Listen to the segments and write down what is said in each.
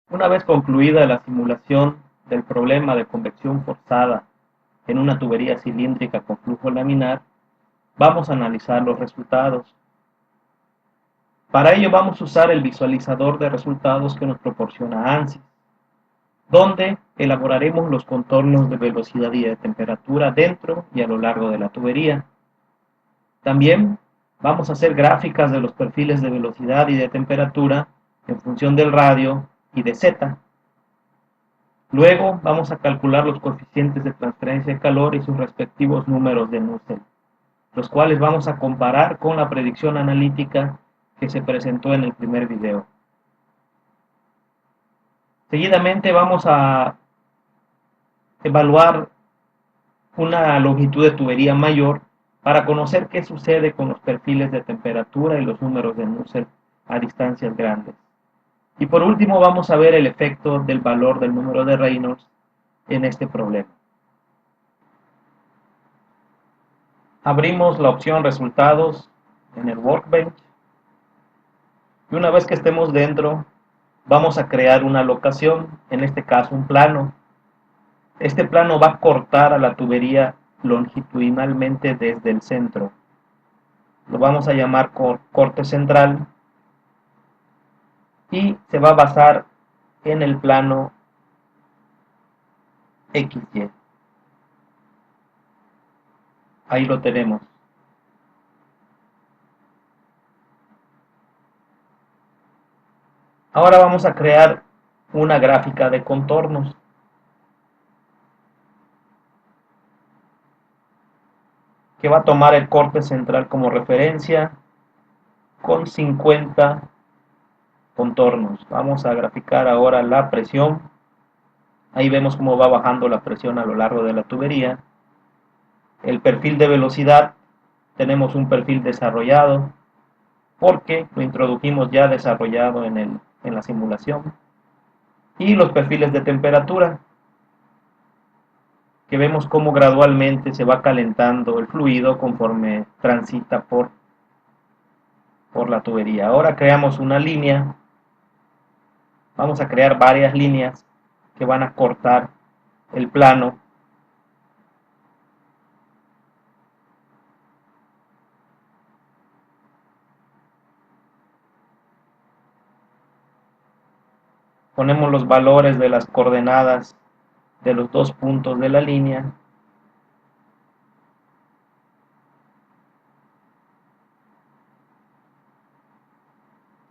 Una vez concluida la simulación del problema de convección forzada en una tubería cilíndrica con flujo laminar, vamos a analizar los resultados. Para ello vamos a usar el visualizador de resultados que nos proporciona ANSYS, donde elaboraremos los contornos de velocidad y de temperatura dentro y a lo largo de la tubería. También vamos a hacer gráficas de los perfiles de velocidad y de temperatura en función del radio y de Z. Luego vamos a calcular los coeficientes de transferencia de calor y sus respectivos números de Nusselt, los cuales vamos a comparar con la predicción analítica que se presentó en el primer video. Seguidamente vamos a evaluar una longitud de tubería mayor para conocer qué sucede con los perfiles de temperatura y los números de Nusselt a distancias grandes. Y por último vamos a ver el efecto del valor del número de Reynolds en este problema. Abrimos la opción resultados en el Workbench y una vez que estemos dentro vamos a crear una locación, en este caso un plano. Este plano va a cortar a la tubería longitudinalmente desde el centro. Lo vamos a llamar corte central y se va a basar en el plano XY. Ahí lo tenemos. Ahora vamos a crear una gráfica de contornos. Que va a tomar el corte central como referencia con 50 contornos. Vamos a graficar ahora la presión. Ahí vemos cómo va bajando la presión a lo largo de la tubería. El perfil de velocidad, tenemos un perfil desarrollado porque lo introdujimos ya desarrollado en la simulación. Y los perfiles de temperatura, que vemos cómo gradualmente se va calentando el fluido conforme transita por la tubería. Ahora creamos una línea. Vamos a crear varias líneas que van a cortar el plano. Ponemos los valores de las coordenadas de los dos puntos de la línea.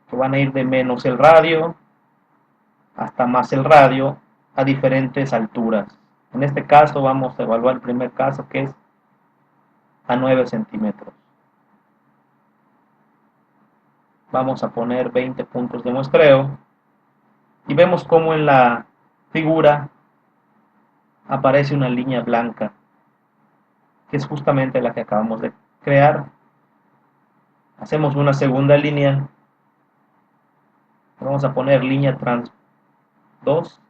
Que van a ir de menos el radio hasta más el radio a diferentes alturas. En este caso vamos a evaluar el primer caso, que es a 9 centímetros. Vamos a poner 20 puntos de muestreo y vemos cómo en la figura aparece una línea blanca, que es justamente la que acabamos de crear. Hacemos una segunda línea, vamos a poner línea trans 2,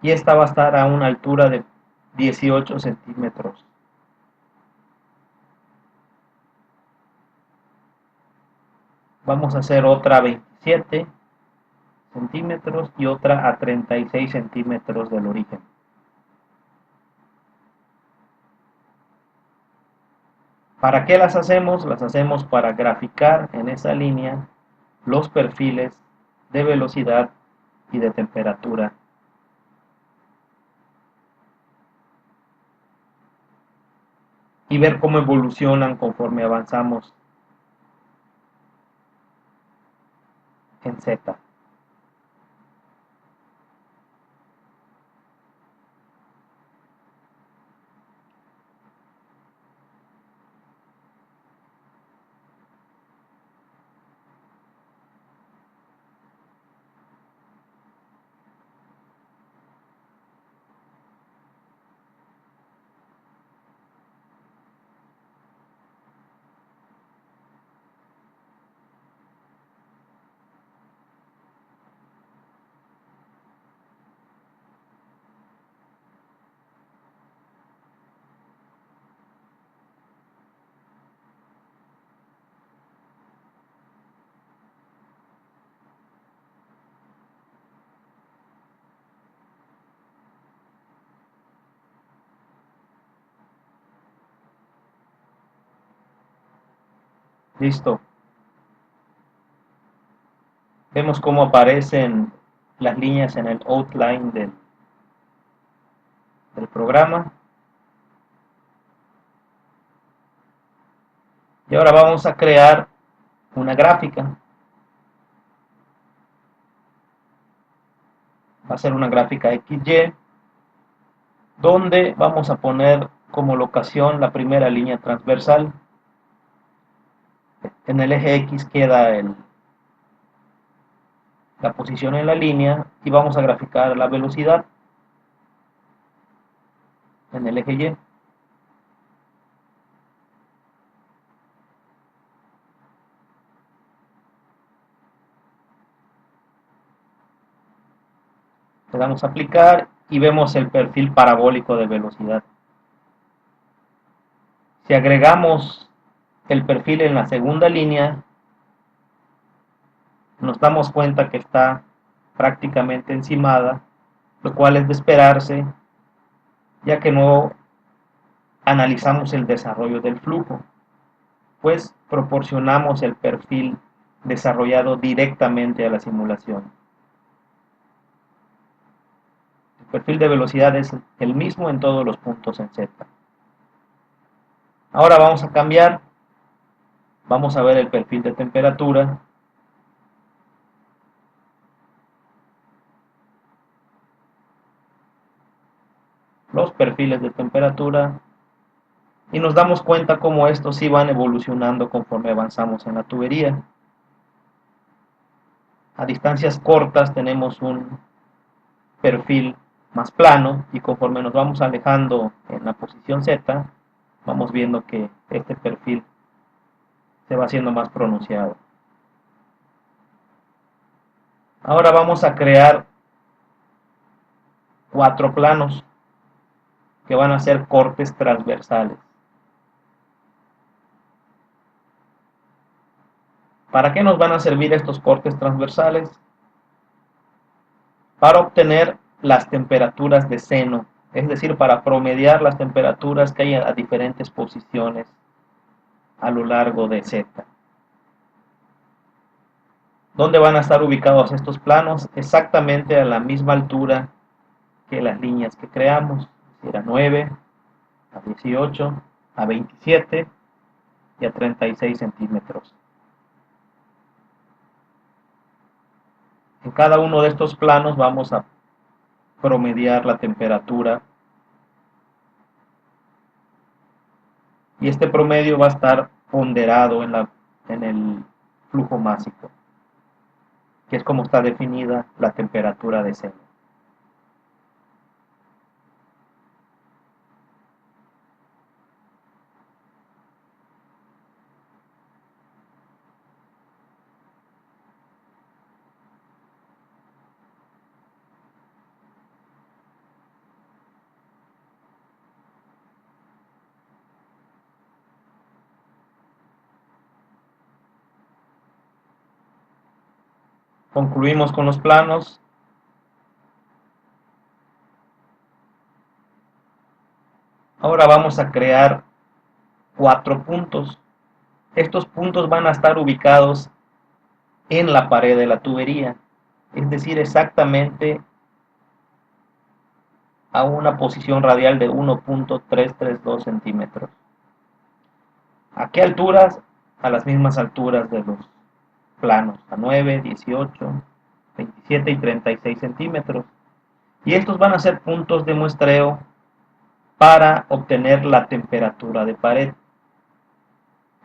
y esta va a estar a una altura de 18 centímetros. Vamos a hacer otra a 27 centímetros y otra a 36 centímetros del origen. ¿Para qué las hacemos? Las hacemos para graficar en esa línea los perfiles de velocidad y de temperatura y ver cómo evolucionan conforme avanzamos en Z. Listo. Vemos cómo aparecen las líneas en el outline del programa. Y ahora vamos a crear una gráfica. Va a ser una gráfica XY, donde vamos a poner como locación la primera línea transversal. En el eje X queda la posición en la línea y vamos a graficar la velocidad en el eje Y. Le damos a aplicar y vemos el perfil parabólico de velocidad. Si agregamos el perfil en la segunda línea, nos damos cuenta que está prácticamente encimada, lo cual es de esperarse, ya que no analizamos el desarrollo del flujo, pues proporcionamos el perfil desarrollado directamente a la simulación. El perfil de velocidad es el mismo en todos los puntos en Z. Ahora vamos a cambiar, vamos a ver el perfil de temperatura. Los perfiles de temperatura y nos damos cuenta cómo estos sí van evolucionando conforme avanzamos en la tubería. A distancias cortas tenemos un perfil más plano y conforme nos vamos alejando en la posición Z, vamos viendo que este perfil se va haciendo más pronunciado. Ahora vamos a crear 4 planos que van a ser cortes transversales. ¿Para qué nos van a servir estos cortes transversales? Para obtener las temperaturas de seno, es decir, para promediar las temperaturas que hay a diferentes posiciones a lo largo de Z. ¿Dónde van a estar ubicados estos planos? Exactamente a la misma altura que las líneas que creamos, a 9, a 18, a 27 y a 36 centímetros. En cada uno de estos planos vamos a promediar la temperatura y este promedio va a estar ponderado en el flujo másico, que es como está definida la temperatura de seno. Concluimos con los planos. Ahora vamos a crear 4 puntos. Estos puntos van a estar ubicados en la pared de la tubería, es decir, exactamente a una posición radial de 1.332 centímetros. ¿A qué alturas? A las mismas alturas de los planos, a 9, 18, 27 y 36 centímetros. Y estos van a ser puntos de muestreo para obtener la temperatura de pared.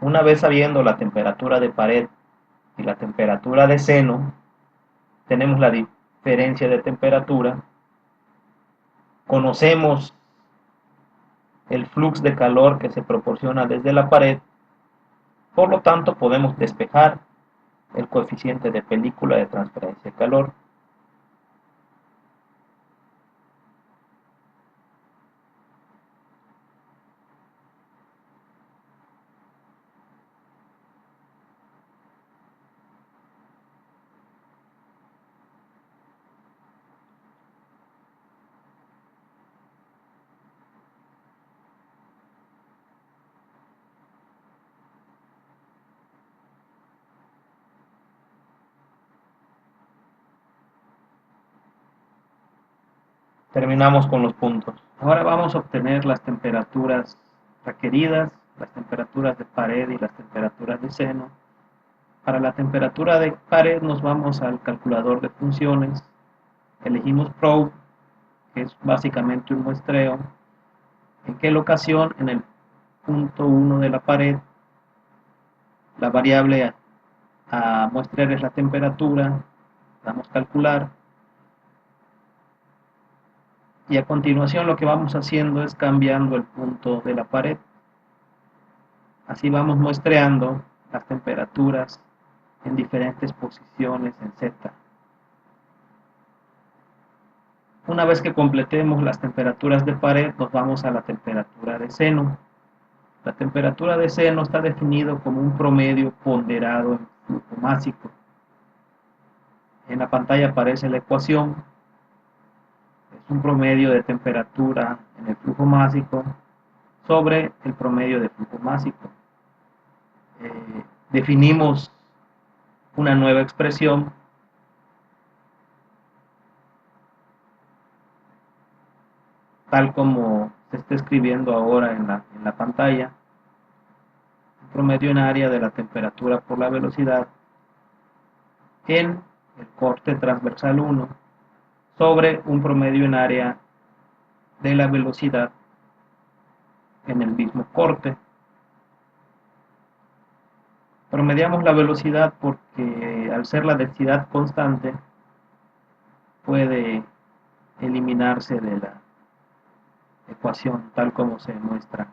Una vez sabiendo la temperatura de pared y la temperatura de seno, tenemos la diferencia de temperatura, conocemos el flux de calor que se proporciona desde la pared, por lo tanto podemos despejar el coeficiente de película de transferencia de calor. Terminamos con los puntos. Ahora vamos a obtener las temperaturas requeridas, las temperaturas de pared y las temperaturas de seno. Para la temperatura de pared nos vamos al calculador de funciones, elegimos probe, que es básicamente un muestreo. ¿En qué locación? En el punto 1 de la pared. La variable a muestrear es la temperatura, damos calcular, y a continuación lo que vamos haciendo es cambiando el punto de la pared. Así vamos muestreando las temperaturas en diferentes posiciones en Z. Una vez que completemos las temperaturas de pared, nos vamos a la temperatura de seno. La temperatura de seno está definido como un promedio ponderado en flujo másico. En la pantalla aparece la ecuación. Es un promedio de temperatura en el flujo másico sobre el promedio de flujo másico. Definimos una nueva expresión tal como se está escribiendo ahora en la pantalla. Un promedio en área de la temperatura por la velocidad en el corte transversal 1 sobre un promedio en área de la velocidad en el mismo corte. Promediamos la velocidad porque al ser la densidad constante puede eliminarse de la ecuación tal como se muestra.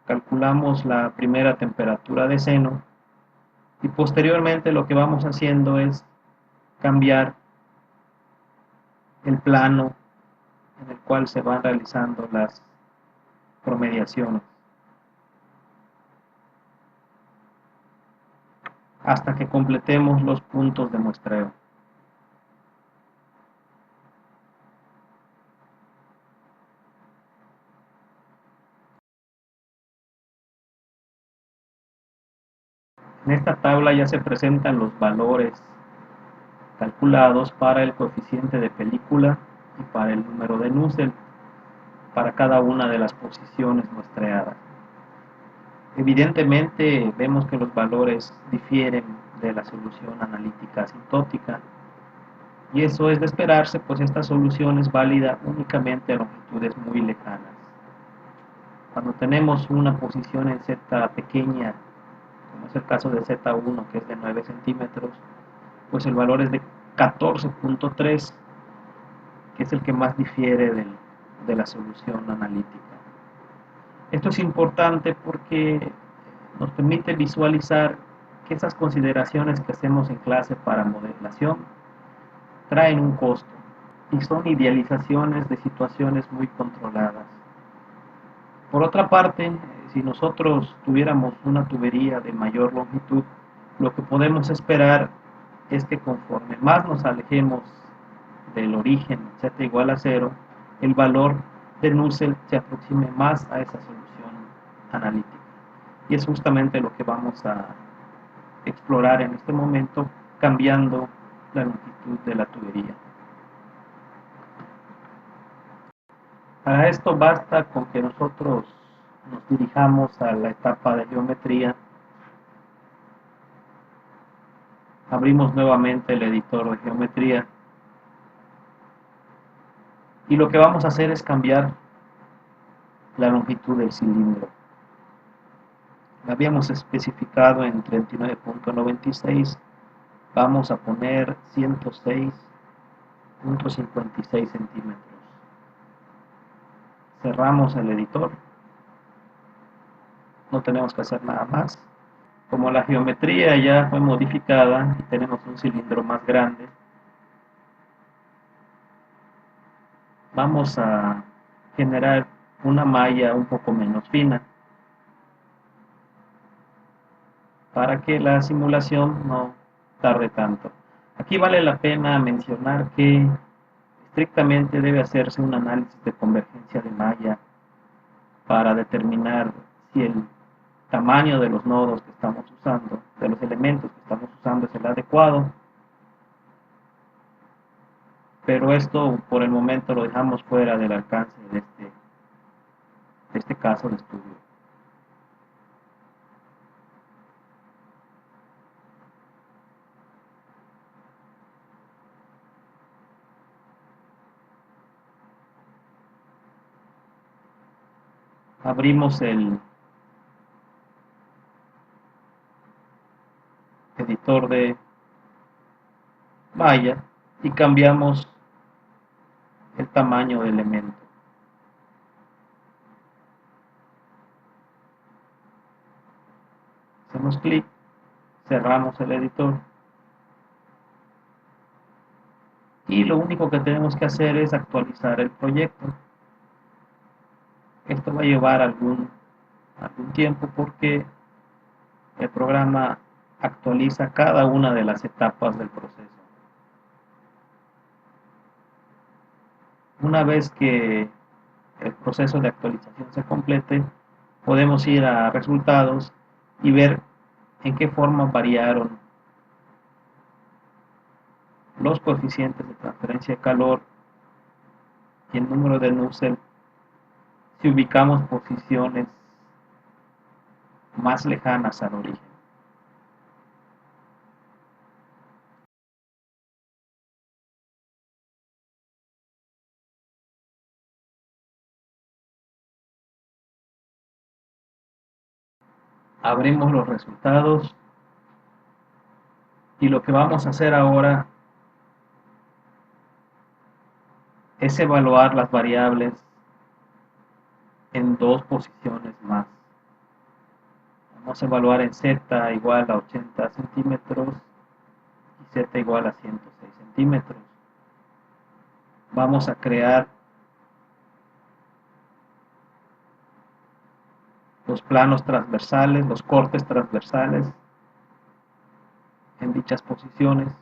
Calculamos la primera temperatura de seno y posteriormente lo que vamos haciendo es cambiar el plano en el cual se van realizando las promediaciones hasta que completemos los puntos de muestreo. En esta tabla ya se presentan los valores calculados para el coeficiente de película y para el número de Nusselt para cada una de las posiciones muestreadas. Evidentemente vemos que los valores difieren de la solución analítica asintótica y eso es de esperarse, pues esta solución es válida únicamente a longitudes muy lejanas. Cuando tenemos una posición en Z pequeña, como es el caso de Z1 que es de 9 centímetros, pues el valor es de 14.3, que es el que más difiere de la solución analítica. Esto es importante porque nos permite visualizar que esas consideraciones que hacemos en clase para modelación traen un costo y son idealizaciones de situaciones muy controladas. Por otra parte, si nosotros tuviéramos una tubería de mayor longitud, lo que podemos esperar es que conforme más nos alejemos del origen z igual a 0, el valor de Nusselt se aproxime más a esa solución analítica. Y es justamente lo que vamos a explorar en este momento, cambiando la longitud de la tubería. Para esto basta con que nosotros nos dirijamos a la etapa de geometría, abrimos nuevamente el editor de geometría y lo que vamos a hacer es cambiar la longitud del cilindro. La habíamos especificado en 39.96, vamos a poner 106.56 centímetros. Cerramos el editor, no tenemos que hacer nada más. Como la geometría ya fue modificada y tenemos un cilindro más grande, vamos a generar una malla un poco menos fina para que la simulación no tarde tanto. Aquí vale la pena mencionar que estrictamente debe hacerse un análisis de convergencia de malla para determinar si el tamaño de los nodos que estamos usando, de los elementos que estamos usando, es el adecuado. pero esto por el momento lo dejamos fuera del alcance de este caso de estudio. Abrimos el editor de Maya y cambiamos el tamaño del elemento. Hacemos clic, cerramos el editor y lo único que tenemos que hacer es actualizar el proyecto. Esto va a llevar algún tiempo porque el programa actualiza cada una de las etapas del proceso. Una vez que el proceso de actualización se complete, podemos ir a resultados y ver en qué forma variaron los coeficientes de transferencia de calor y el número de Nusselt si ubicamos posiciones más lejanas al origen. Abrimos los resultados y lo que vamos a hacer ahora es evaluar las variables en dos posiciones más. Vamos a evaluar en Z igual a 80 centímetros y Z igual a 106 centímetros. Vamos a crear los planos transversales, los cortes transversales en dichas posiciones.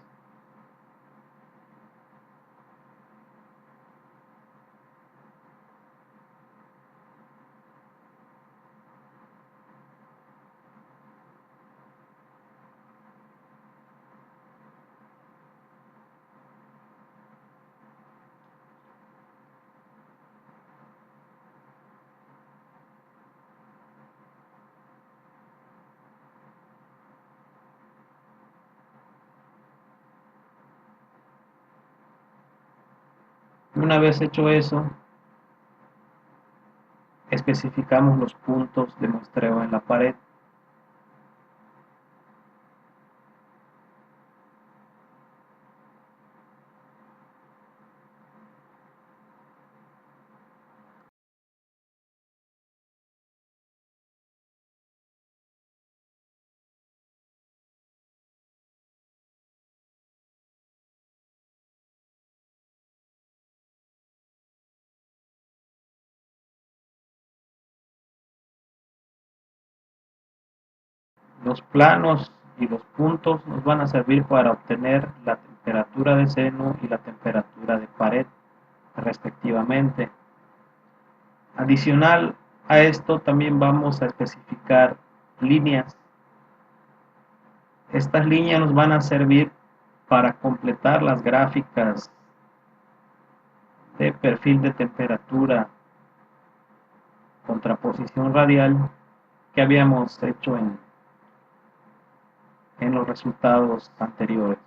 Una vez hecho eso, especificamos los puntos de muestreo en la pared. Los planos y los puntos nos van a servir para obtener la temperatura de seno y la temperatura de pared, respectivamente. Adicional a esto, también vamos a especificar líneas. Estas líneas nos van a servir para completar las gráficas de perfil de temperatura, contraposición radial que habíamos hecho en los resultados anteriores.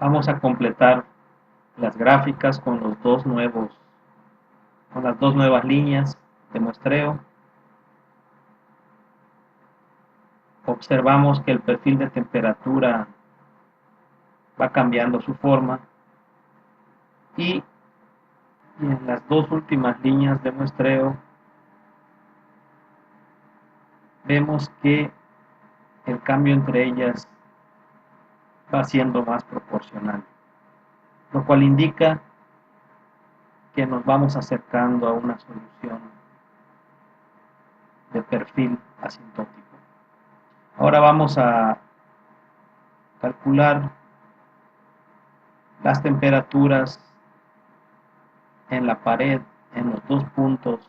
Vamos a completar las gráficas con las dos nuevas líneas de muestreo. Observamos que el perfil de temperatura va cambiando su forma y en las dos últimas líneas de muestreo vemos que el cambio entre ellas va siendo más proporcional, lo cual indica que nos vamos acercando a una solución de perfil asintótico. Ahora vamos a calcular las temperaturas en la pared en los dos puntos.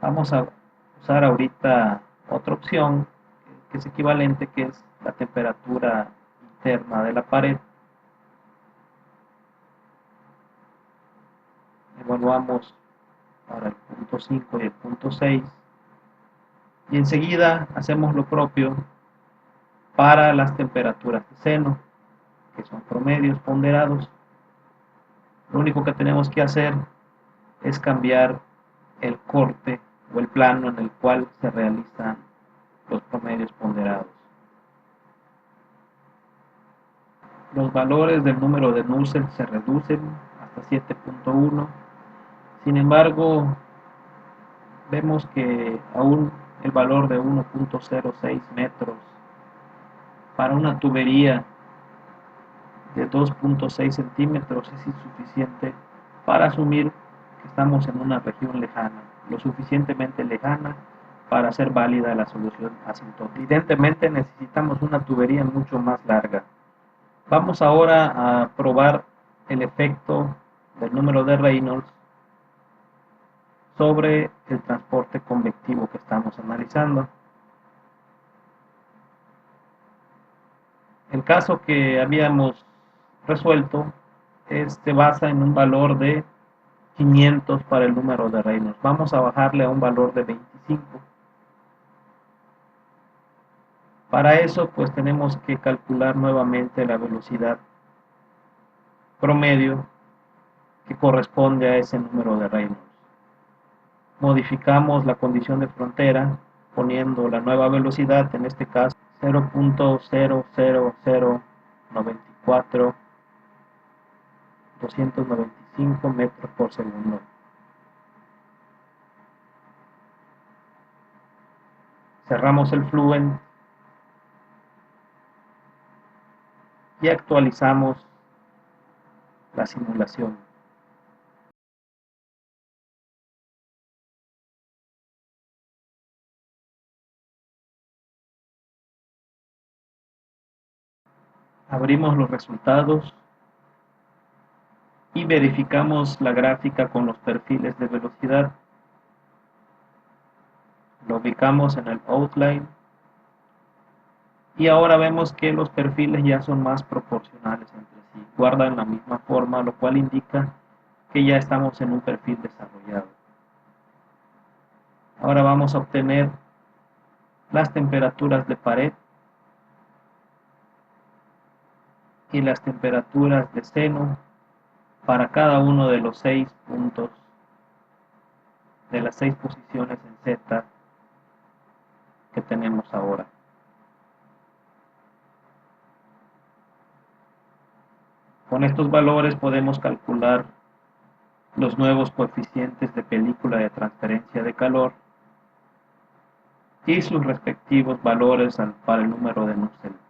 Vamos a usar ahorita otra opción que es equivalente, que es la temperatura interna de la pared. Evaluamos para el punto 5 y el punto 6 y enseguida hacemos lo propio para las temperaturas de seno, que son promedios ponderados. Lo único que tenemos que hacer es cambiar el corte o el plano en el cual se realizan los promedios ponderados. Los valores del número de Nusselt se reducen hasta 7.1. Sin embargo, vemos que aún el valor de 1.06 metros para una tubería de 2.6 centímetros es insuficiente para asumir que estamos en una región lejana, lo suficientemente lejana para hacer válida la solución asintótica. Evidentemente necesitamos una tubería mucho más larga. Vamos ahora a probar el efecto del número de Reynolds sobre el transporte convectivo que estamos analizando. El caso que habíamos resuelto se basa en un valor de 500 para el número de Reynolds. Vamos a bajarle a un valor de 25. Para eso, pues tenemos que calcular nuevamente la velocidad promedio que corresponde a ese número de Reynolds. Modificamos la condición de frontera poniendo la nueva velocidad, en este caso 0.00094 295 metros por segundo. Cerramos el Fluent y actualizamos la simulación. Abrimos los resultados y verificamos la gráfica con los perfiles de velocidad. Lo ubicamos en el outline y ahora vemos que los perfiles ya son más proporcionales entre sí, guardan la misma forma, lo cual indica que ya estamos en un perfil desarrollado. Ahora vamos a obtener las temperaturas de pared y las temperaturas de seno para cada uno de los 6 puntos de las 6 posiciones en Z que tenemos ahora. Con estos valores podemos calcular los nuevos coeficientes de película de transferencia de calor y sus respectivos valores para el número de Nusselt.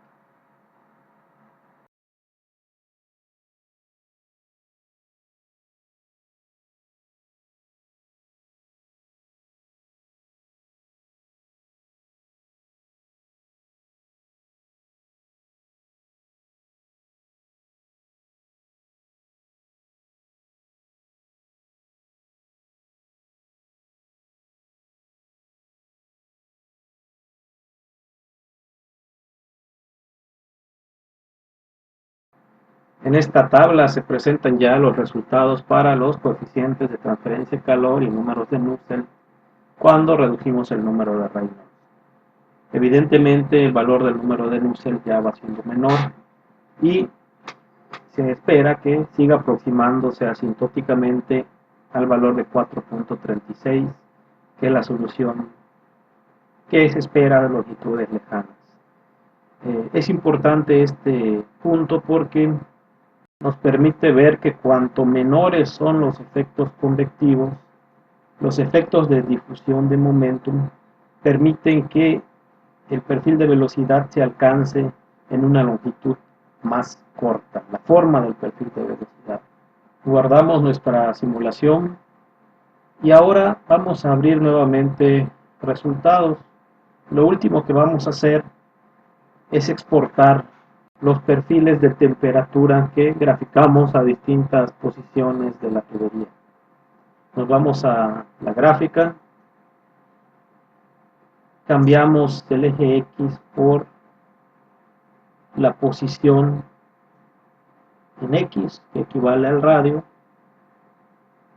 En esta tabla se presentan ya los resultados para los coeficientes de transferencia de calor y números de Nusselt cuando redujimos el número de Reynolds. Evidentemente el valor del número de Nusselt ya va siendo menor y se espera que siga aproximándose asintóticamente al valor de 4.36, que es la solución que se espera de longitudes lejanas. Es importante este punto porque nos permite ver que cuanto menores son los efectos convectivos, los efectos de difusión de momentum permiten que el perfil de velocidad se alcance en una longitud más corta, la forma del perfil de velocidad. Guardamos nuestra simulación y ahora vamos a abrir nuevamente resultados. Lo último que vamos a hacer es exportar los perfiles de temperatura que graficamos a distintas posiciones de la tubería. Nos vamos a la gráfica, cambiamos el eje X por la posición en X, que equivale al radio,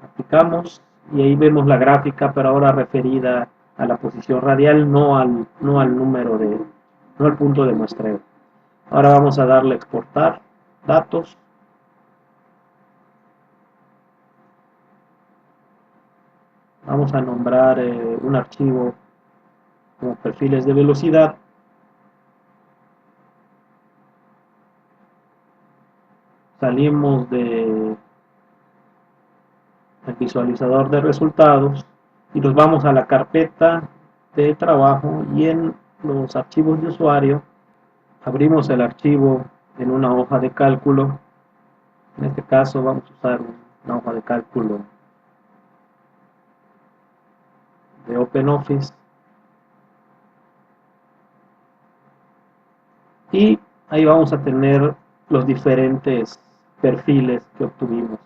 aplicamos y ahí vemos la gráfica, pero ahora referida a la posición radial, no al número no al punto de muestreo. Ahora vamos a darle a exportar datos. Vamos a nombrar un archivo como perfiles de velocidad. Salimos del visualizador de resultados y nos vamos a la carpeta de trabajo y en los archivos de usuario abrimos el archivo en una hoja de cálculo. En este caso vamos a usar una hoja de cálculo de OpenOffice y ahí vamos a tener los diferentes perfiles que obtuvimos.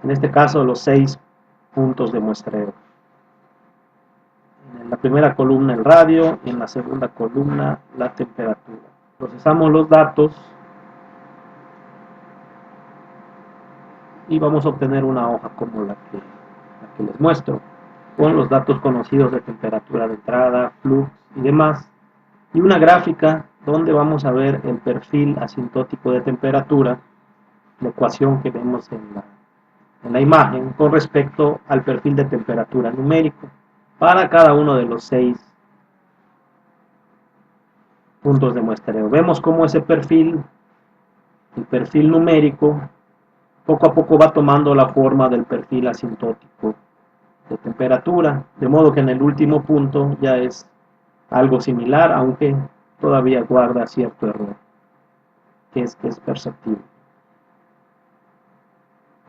En este caso los 6 puntos de muestreo. En la primera columna el radio y en la segunda columna la temperatura. Procesamos los datos y vamos a obtener una hoja como la que les muestro, con los datos conocidos de temperatura de entrada, flux y demás, y una gráfica donde vamos a ver el perfil asintótico de temperatura, la ecuación que vemos en la imagen, con respecto al perfil de temperatura numérico para cada uno de los 6 puntos de muestreo. Vemos cómo ese perfil, el perfil numérico, poco a poco va tomando la forma del perfil asintótico de temperatura, de modo que en el último punto ya es algo similar, aunque todavía guarda cierto error, que es perceptible.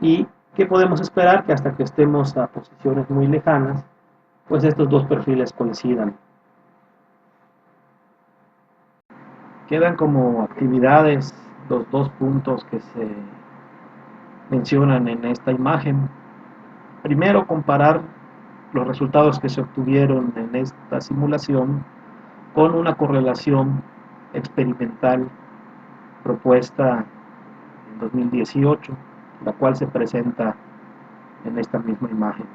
¿Y qué podemos esperar? Que hasta que estemos a posiciones muy lejanas, pues estos dos perfiles coincidan. Quedan como actividades los dos puntos que se mencionan en esta imagen. Primero, comparar los resultados que se obtuvieron en esta simulación con una correlación experimental propuesta en 2018, la cual se presenta en esta misma imagen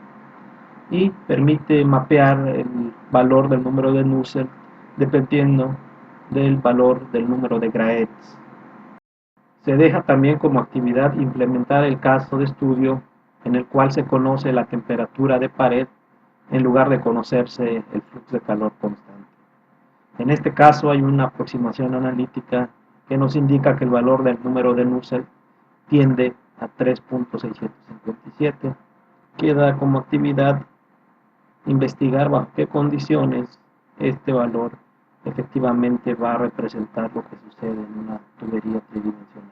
y permite mapear el valor del número de Nusselt dependiendo del valor del número de Graetz. Se deja también como actividad implementar el caso de estudio en el cual se conoce la temperatura de pared en lugar de conocerse el flujo de calor constante. En este caso hay una aproximación analítica que nos indica que el valor del número de Nusselt tiende a 3.657. Queda como actividad investigar bajo qué condiciones este valor efectivamente va a representar lo que sucede en una tubería tridimensional.